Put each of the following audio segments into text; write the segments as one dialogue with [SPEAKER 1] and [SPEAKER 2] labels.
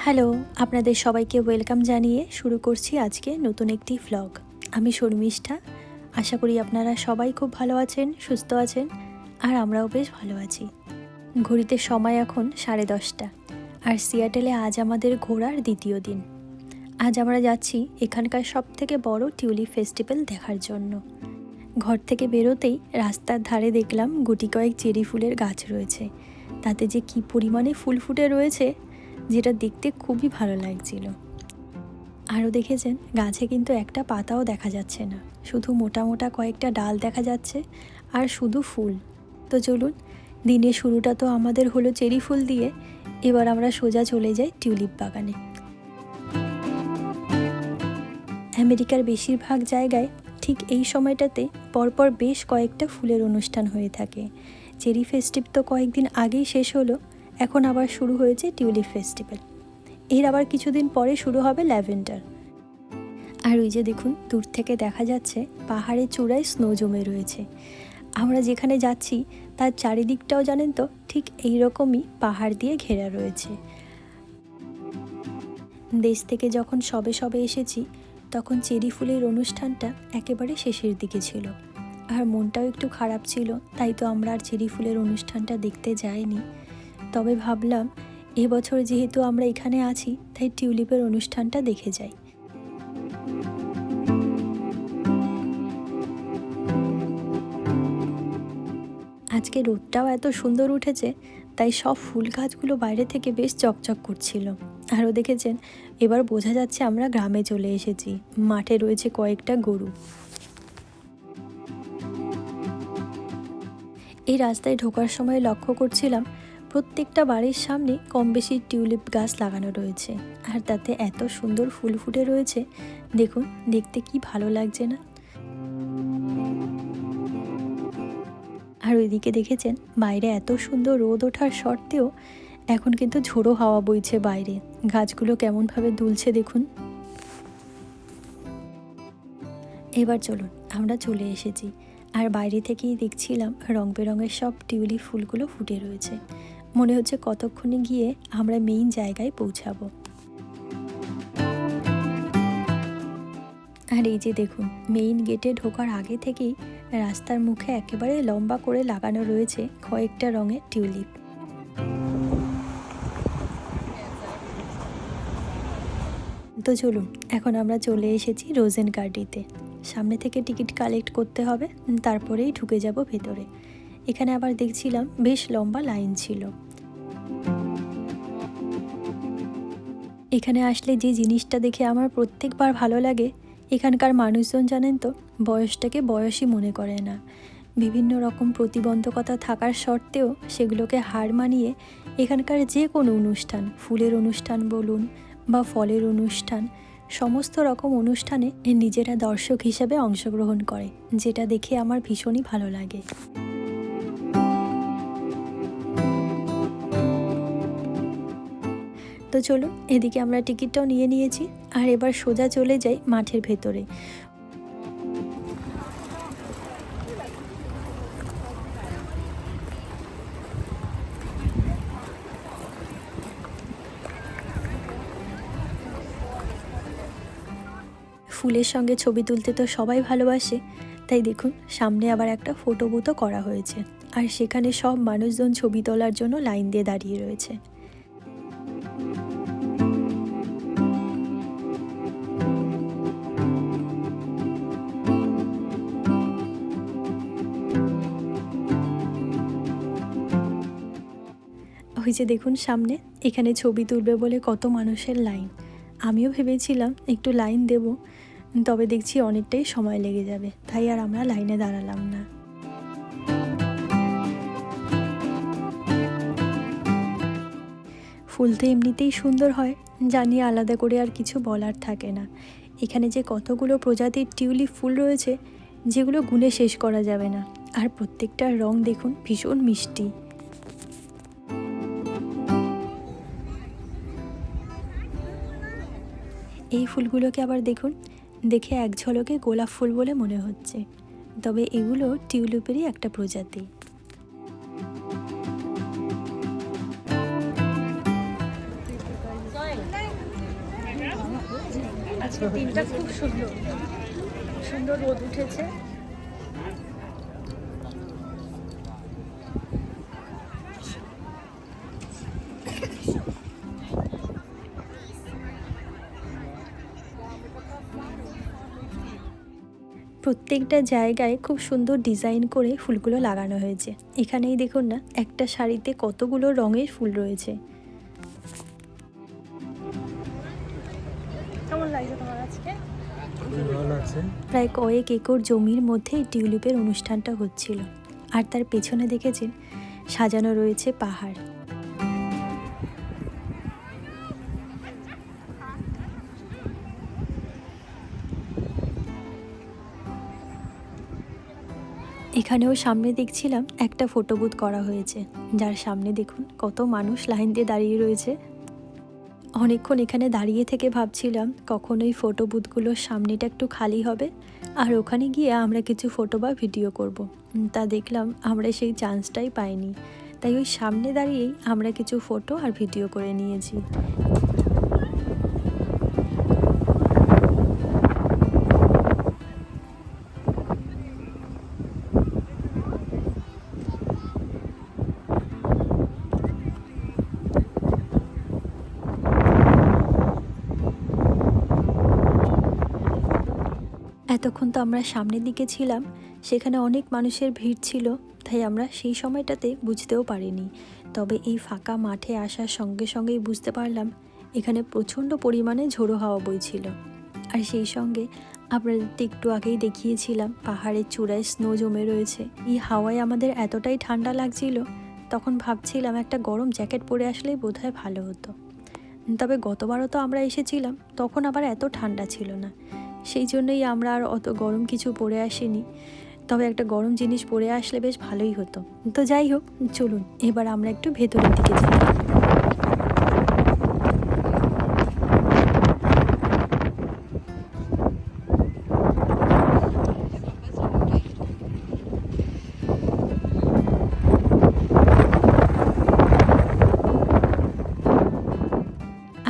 [SPEAKER 1] Hello, আপনাদের সবাইকে welcome জানিয়ে শুরু করছি আজকে নতুন একটি ভ্লগ। আমি শর্মিষ্ঠা। আশা করি আপনারা সবাই খুব ভালো আছেন, সুস্থ আছেন, আর আমরাও বেশ ভালো আছি। ঘড়িতে সময় এখন 10:30, আর সিয়াটেলে আজ আমাদের ঘোরার দ্বিতীয় দিন। আজ আমরা যাচ্ছি এখানকার সবথেকে বড় টিউলিপ ফেস্টিভ্যাল দেখার জন্য। ঘর থেকে বেরোতেই রাস্তার ধারে দেখলাম গুটি কয়েক চেরি ফুলের গাছ রয়েছে। তাতে যে কী পরিমাণে ফুল ফুটে রয়েছে, যেটা দেখতে খুবই ভালো লাগছিল। আরও দেখেছেন, গাছে কিন্তু একটা পাতাও দেখা যাচ্ছে না, শুধু মোটা মোটা কয়েকটা ডাল দেখা যাচ্ছে আর শুধু ফুল। তো চলুন, দিনের শুরুটা তো আমাদের হলো চেরি ফুল দিয়ে, এবার আমরা সোজা চলে যাই টিউলিপ বাগানে। আমেরিকার বেশিরভাগ জায়গায় ঠিক এই সময়টাতে পরপর বেশ কয়েকটা ফুলের অনুষ্ঠান হয়ে থাকে। চেরি ফেস্টিভ তো কয়েকদিন আগেই শেষ হলো, এখন আবার শুরু হয়েছে টিউলিপ ফেস্টিভ্যাল। এর আবার কিছুদিন পরে শুরু হবে ল্যাভেন্ডার। আর ওই যে দেখুন, দূর থেকে দেখা যাচ্ছে পাহাড়ের চূড়ায় স্নো জমে রয়েছে। আমরা যেখানে যাচ্ছি তার চারিদিকটাও জানেন তো ঠিক এই রকমই পাহাড় দিয়ে ঘেরা রয়েছে। দেশ থেকে যখন সবে সবে এসেছি তখন চেরি ফুলের অনুষ্ঠানটা একেবারে শেষের দিকে ছিল, আর মনটাও একটু খারাপ ছিল, তাই তো আমরা আর চেরি ফুলের অনুষ্ঠানটা দেখতে যাইনি। তবে ভাবলাম এবছর যেহেতু আমরা এখানে আছি, তাই টিউলিপের অনুষ্ঠানটা দেখে যাই। আজকে রোদটাও এত সুন্দর উঠেছে, তাই সব ফুল গাছগুলো বাইরে থেকে বেশ চকচক করছিল। আরও দেখেছেন, এবার বোঝা যাচ্ছে আমরা গ্রামে চলে এসেছি। মাঠে রয়েছে কয়েকটা গরু। এই রাস্তায় ঢোকার সময় লক্ষ্য করছিলাম প্রত্যেকটা বাড়ির সামনে কম বেশি টিউলিপ গাছ লাগানো রয়েছে, আর তাতে এত সুন্দর ফুল ফুটে রয়েছে। দেখুন, দেখতে কি ভালো লাগছে না? আর ওইদিকে দেখেছেন, বাইরে এত সুন্দর রোদ ওঠার সত্ত্বেও এখন কিন্তু ঝোড়ো হাওয়া বইছে বাইরে। গাছগুলো কেমনভাবে দুলছে দেখুন। এবার চলুন, আমরা চলে এসেছি, আর বাইরে থেকেই দেখছিলাম রং বেরঙের সব টিউলিপ ফুলগুলো ফুটে রয়েছে। মনে হচ্ছে কতক্ষণে গিয়ে আমরা মেইন জায়গায় পৌঁছাবো। আর এই যে দেখুন, মেইন গেটে ঢোকার আগে থেকেই রাস্তার মুখে একেবারে লম্বা করে লাগানো রয়েছে কয়েকটা রঙের টিউলিপ। তো চলুন, এখন আমরা চলে এসেছি রোজেন গার্ডেনিতে। সামনে থেকে টিকিট কালেক্ট করতে হবে, তারপরেই ঢুকে যাব ভেতরে। এখানে আবার দেখছিলাম বেশ লম্বা লাইন ছিল। এখানে আসলে যে জিনিসটা দেখে আমার প্রত্যেকবার ভালো লাগে, এখানকার মানুষজন জানেন তো বয়সটাকে বয়সই মনে করে না। বিভিন্ন রকম প্রতিবন্ধকতা থাকার সত্ত্বেও সেগুলোকে হার মানিয়ে এখানকার যে কোনো অনুষ্ঠান, ফুলের অনুষ্ঠান বলুন বা ফলের অনুষ্ঠান, সমস্ত রকম অনুষ্ঠানে নিজেরা দর্শক হিসেবে অংশগ্রহণ করে, যেটা দেখে আমার ভীষণই ভালো লাগে। তো চলুন, এদিকে আমরা টিকিটটাও নিয়ে নিয়েছি, আর এবার সোজা চলে যাই মাঠের ভেতরে। ফুলের সঙ্গে ছবি তুলতে তো সবাই ভালোবাসে, তাই দেখুন সামনে আবার একটা ফটো বুথও করা হয়েছে, আর সেখানে সব মানুষজন ছবি তোলার জন্য লাইন দিয়ে দাঁড়িয়ে রয়েছে। ওই যে দেখুন সামনে, এখানে ছবি তুলবে বলে কত মানুষের লাইন। আমিও ভেবেছিলাম একটু লাইন দেব, তবে দেখছি অনেকটাই সময় লেগে যাবে, তাই আর আমরা লাইনে দাঁড়ালাম না। ফুল তো এমনিতেই সুন্দর হয়, জানি আলাদা করে আর কিছু বলার থাকে না। এখানে যে কতগুলো প্রজাতির টিউলিপ ফুল রয়েছে, যেগুলো গুণে শেষ করা যাবে না, আর প্রত্যেকটার রং দেখুন ভীষণ মিষ্টি। এই ফুলগুলোকে আবার দেখুন, দেখে এক ঝলকে গোলাপ ফুল বলে মনে হচ্ছে, তবে এগুলো টিউলিপেরই একটা প্রজাতি। আজকে দিনটা খুব সুন্দর, সুন্দর রোদ উঠেছে। প্রত্যেকটা জায়গায় খুব সুন্দর ডিজাইন করে ফুলগুলো লাগানো হয়েছে। এখানেই দেখুন না, একটা শাড়িতে কতগুলো রঙের ফুল রয়েছে। কেমন লাগছে তোমার আজকে? ভালো আছে। প্রায় কয়েক একর জমির মধ্যে টিউলিপের অনুষ্ঠানটা হচ্ছিল, আর তার পেছনে দেখেছেন সাজানো রয়েছে পাহাড়। এখানেও সামনে দেখছিলাম একটা ফটো বুথ করা হয়েছে, যার সামনে দেখুন কত মানুষ লাইন দিয়ে দাঁড়িয়ে রয়েছে। অনেকক্ষণ এখানে দাঁড়িয়ে থেকে ভাবছিলাম কখন ওই ফটো বুথগুলোর সামনেটা একটু খালি হবে আর ওখানে গিয়ে আমরা কিছু ফটো বা ভিডিও করব। তা দেখলাম আমরা সেই চান্সটাই পাইনি, তাই ওই সামনে দাঁড়িয়েই আমরা কিছু ফটো আর ভিডিও করে নিয়েছি। এতক্ষণ তো আমরা সামনের দিকে ছিলাম, সেখানে অনেক মানুষের ভিড় ছিল, তাই আমরা সেই সময়টাতে বুঝতেও পারিনি। তবে এই ফাঁকা মাঠে আসার সঙ্গে সঙ্গেই বুঝতে পারলাম এখানে প্রচণ্ড পরিমাণে ঝোড়ো হাওয়া বইছিল। আর সেই সঙ্গে আপনাদের একটু আগেই দেখিয়েছিলাম পাহাড়ের চূড়ায় স্নো জমে রয়েছে। এই হাওয়ায় আমাদের এতটাই ঠান্ডা লাগছিল, তখন ভাবছিলাম একটা গরম জ্যাকেট পরে আসলেই বোধহয় ভালো হতো। তবে গতবারও তো আমরা এসেছিলাম, তখন আবার এত ঠান্ডা ছিল না, সেই জন্যই আমরা আর অত গরম কিছু পরে আসিনি। তবে একটা গরম জিনিস পরে আসলে বেশ ভালোই হতো। তো যাই হোক, চলুন এবার আমরা একটু ভেতরের দিকে যাই।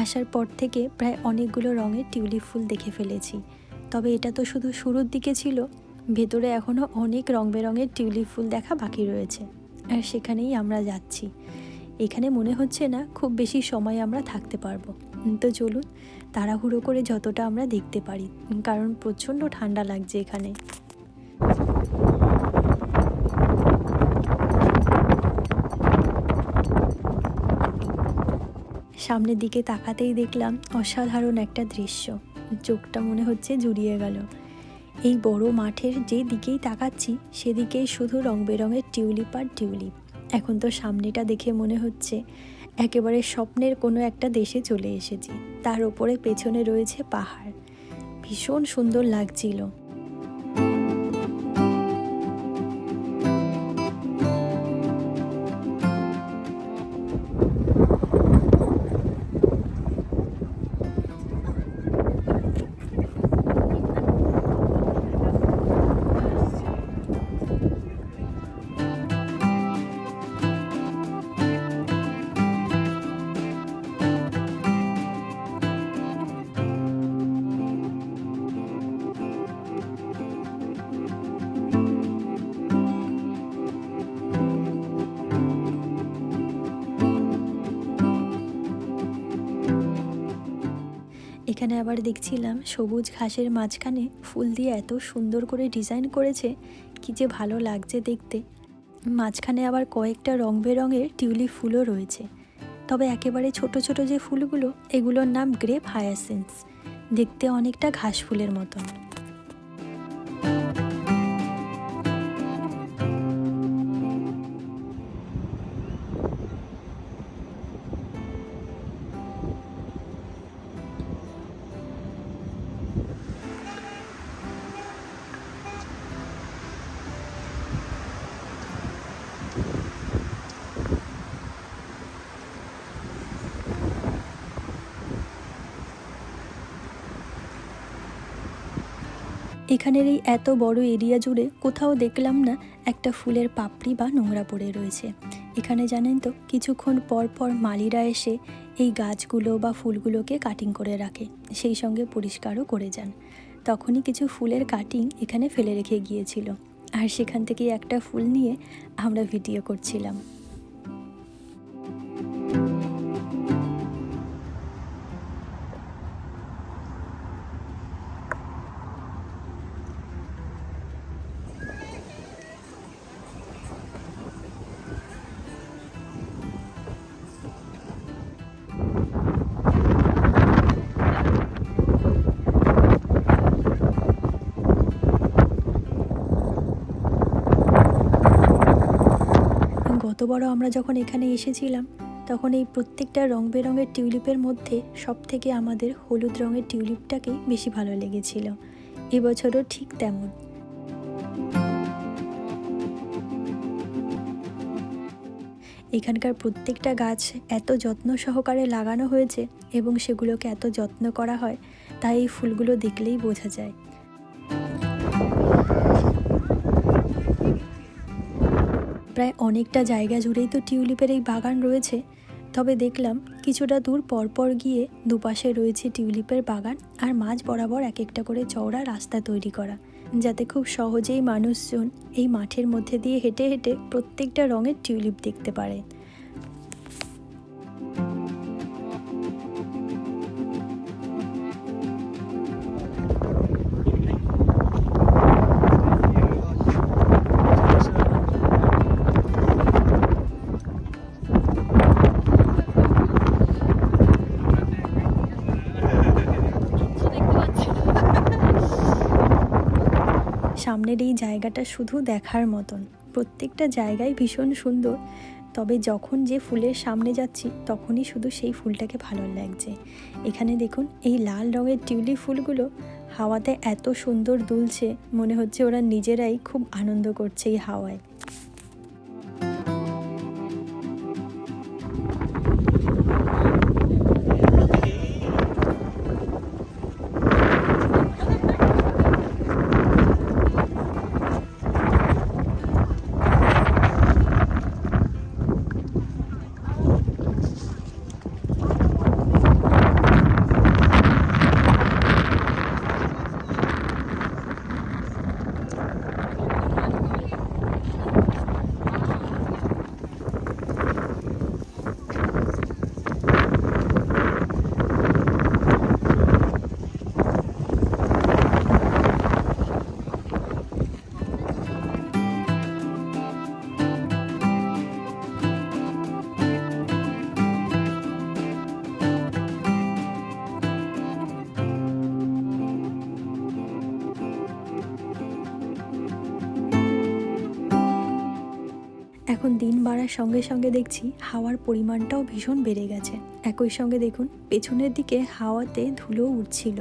[SPEAKER 1] আসার পর থেকে প্রায় অনেকগুলো রঙের টিউলিপ ফুল দেখে ফেলেছি, তবে এটা তো শুধু শুরুর দিকে ছিল। ভেতরে এখনও অনেক রং বেরঙের টিউলিপ ফুল দেখা বাকি রয়েছে, আর সেখানেই আমরা যাচ্ছি। এখানে মনে হচ্ছে না খুব বেশি সময় আমরা থাকতে পারবো। তো চলুন তাড়াহুড়ো করে যতটা আমরা দেখতে পারি, কারণ প্রচণ্ড ঠান্ডা লাগছে এখানে। সামনের দিকে তাকাতেই দেখলাম অসাধারণ একটা দৃশ্য, চোখটা মনে হচ্ছে জুড়িয়ে গেল। এই বড় মাঠের যে দিকেই তাকাচ্ছি সেদিকেই শুধু রং বেরঙের টিউলিপ আর টিউলিপ। এখন তো সামনেটা দেখে মনে হচ্ছে একেবারে স্বপ্নের কোনো একটা দেশে চলে এসেছি। তার উপরে পেছনে রয়েছে পাহাড়, ভীষণ সুন্দর লাগছিল। এখানে আবার দেখছিলাম সবুজ ঘাসের মাঝখানে ফুল দিয়ে এত সুন্দর করে ডিজাইন করেছে, কি যে ভালো লাগছে দেখতে। মাঝখানে আবার কয়েকটা রং বেরঙের টিউলিপ ফুলও রয়েছে, তবে একেবারে ছোট ছোট যে ফুলগুলো এগুলোর নাম গ্রেপ হায়াসিন্থ, দেখতে অনেকটা ঘাস ফুলের মতন। এখানের এই এত বড় এরিয়া জুড়ে কোথাও দেখলাম না একটা ফুলের পাপড়ি বা নোংরা পড়ে রয়েছে। এখানে জানেন তো কিছুক্ষণ পর পর মালিরা এসে এই গাছগুলো বা ফুলগুলোকে কাটিং করে রাখে, সেই সঙ্গে পরিষ্কারও করে যান। তখনই কিছু ফুলের কাটিং এখানে ফেলে রেখে গিয়েছিল, আর সেখান থেকেই একটা ফুল নিয়ে আমরা ভিডিও করছিলাম। গতবারও আমরা যখন এখানে এসেছিলাম তখন এই প্রত্যেকটা রং বেরঙের টিউলিপের মধ্যে সবথেকে আমাদের হলুদ রঙের টিউলিপটাকেই বেশি ভালো লেগেছিল। এবছরও ঠিক তেমন। এখানকার প্রত্যেকটা গাছ এত যত্ন সহকারে লাগানো হয়েছে এবং সেগুলোকে এত যত্ন করা হয়, তাই এই ফুলগুলো দেখলেই বোঝা যায়। প্রায় অনেকটা জায়গা জুড়েই তো টিউলিপের এই বাগান রয়েছে, তবে দেখলাম কিছুটা দূর পরপর গিয়ে দুপাশে রয়েছে টিউলিপের বাগান, আর মাঝ বরাবর এক একটা করে চওড়া রাস্তা তৈরি করা, যাতে খুব সহজেই মানুষজন এই মাঠের মধ্যে দিয়ে হেঁটে হেঁটে প্রত্যেকটা রঙের টিউলিপ দেখতে পারে। সামনের এই জায়গাটা শুধু দেখার মতন, প্রত্যেকটা জায়গায় ভীষণ সুন্দর, তবে যখন যে ফুলের সামনে যাচ্ছি তখনই শুধু সেই ফুলটাকে ভালো লাগছে। এখানে দেখুন এই লাল রঙের টিউলিপ ফুলগুলো হাওয়াতে এত সুন্দর দুলছে, মনে হচ্ছে ওরা নিজেরাই খুব আনন্দ করছে এই হাওয়ায়। এখন দিন বাড়ার সঙ্গে সঙ্গে দেখছি হাওয়ার পরিমাণটাও ভীষণ বেড়ে গেছে। একই সঙ্গে দেখুন পেছনের দিকে হাওয়াতে ধুলো উঠছিল।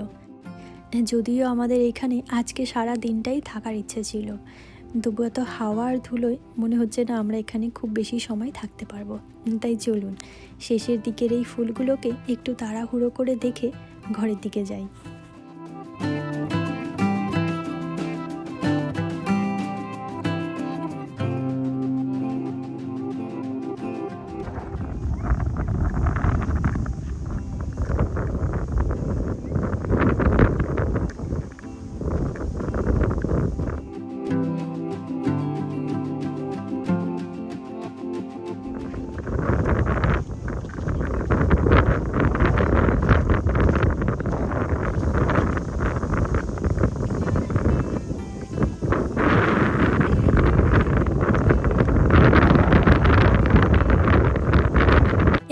[SPEAKER 1] যদিও আমাদের এখানে আজকে সারা দিনটাই থাকার ইচ্ছে ছিল, তবু এত হাওয়া আর ধুলোয় মনে হচ্ছে না আমরা এখানে খুব বেশি সময় থাকতে পারবো। তাই চলুন শেষের দিকের এই ফুলগুলোকে একটু তাড়াহুড়ো করে দেখে ঘরের দিকে যাই।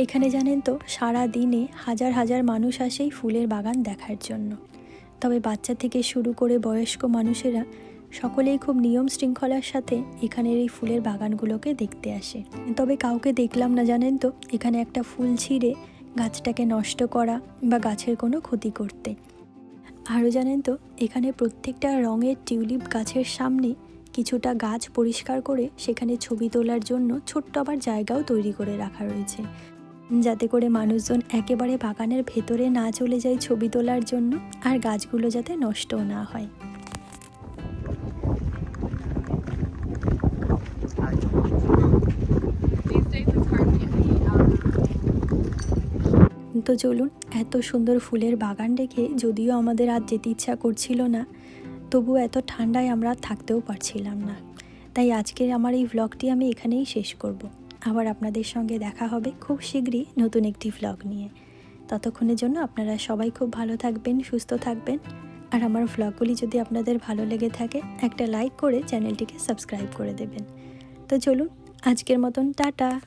[SPEAKER 1] এখানে জানেন তো সারা দিনে হাজার হাজার মানুষ আসে এই ফুলের বাগান দেখার জন্য। তবে বাচ্চা থেকে শুরু করে বয়স্ক মানুষেরা সকলেই খুব নিয়ম শৃঙ্খলার সাথে এখানের এই ফুলের বাগানগুলোকে দেখতে আসে। তবে কাউকে দেখলাম না জানেন তো এখানে একটা ফুল ছিঁড়ে গাছটাকে নষ্ট করা বা গাছের কোনো ক্ষতি করতে। আরও জানেন তো এখানে প্রত্যেকটা রঙের টিউলিপ গাছের সামনে কিছুটা গাছ পরিষ্কার করে সেখানে ছবি তোলার জন্য ছোট্ট আবার জায়গাও তৈরি করে রাখা রয়েছে, যাতে করে মানুষজন একেবারে বাগানের ভেতরে না চলে যায় ছবি তোলার জন্য, আর গাছগুলো যাতে নষ্টও না হয়। তো চলুন, এত সুন্দর ফুলের বাগান দেখে যদিও আমাদের আজ যেতে ইচ্ছা করছিল না, তবু এত ঠান্ডায় আমরা থাকতেও পারছিলাম না। তাই আজকের আমার এই ভ্লগটি আমি এখানেই শেষ করব। আবার আপনাদের সঙ্গে দেখা হবে খুব শীঘ্রই নতুন একটি ভ্লগ নিয়ে। ততক্ষণের জন্য আপনারা সবাই খুব ভালো থাকবেন, সুস্থ থাকবেন। আর আমার ভ্লগগুলি যদি আপনাদের ভালো লেগে থাকে, একটা লাইক করে চ্যানেলটিকে সাবস্ক্রাইব করে দেবেন। তো চলুন, আজকের মতন টাটা।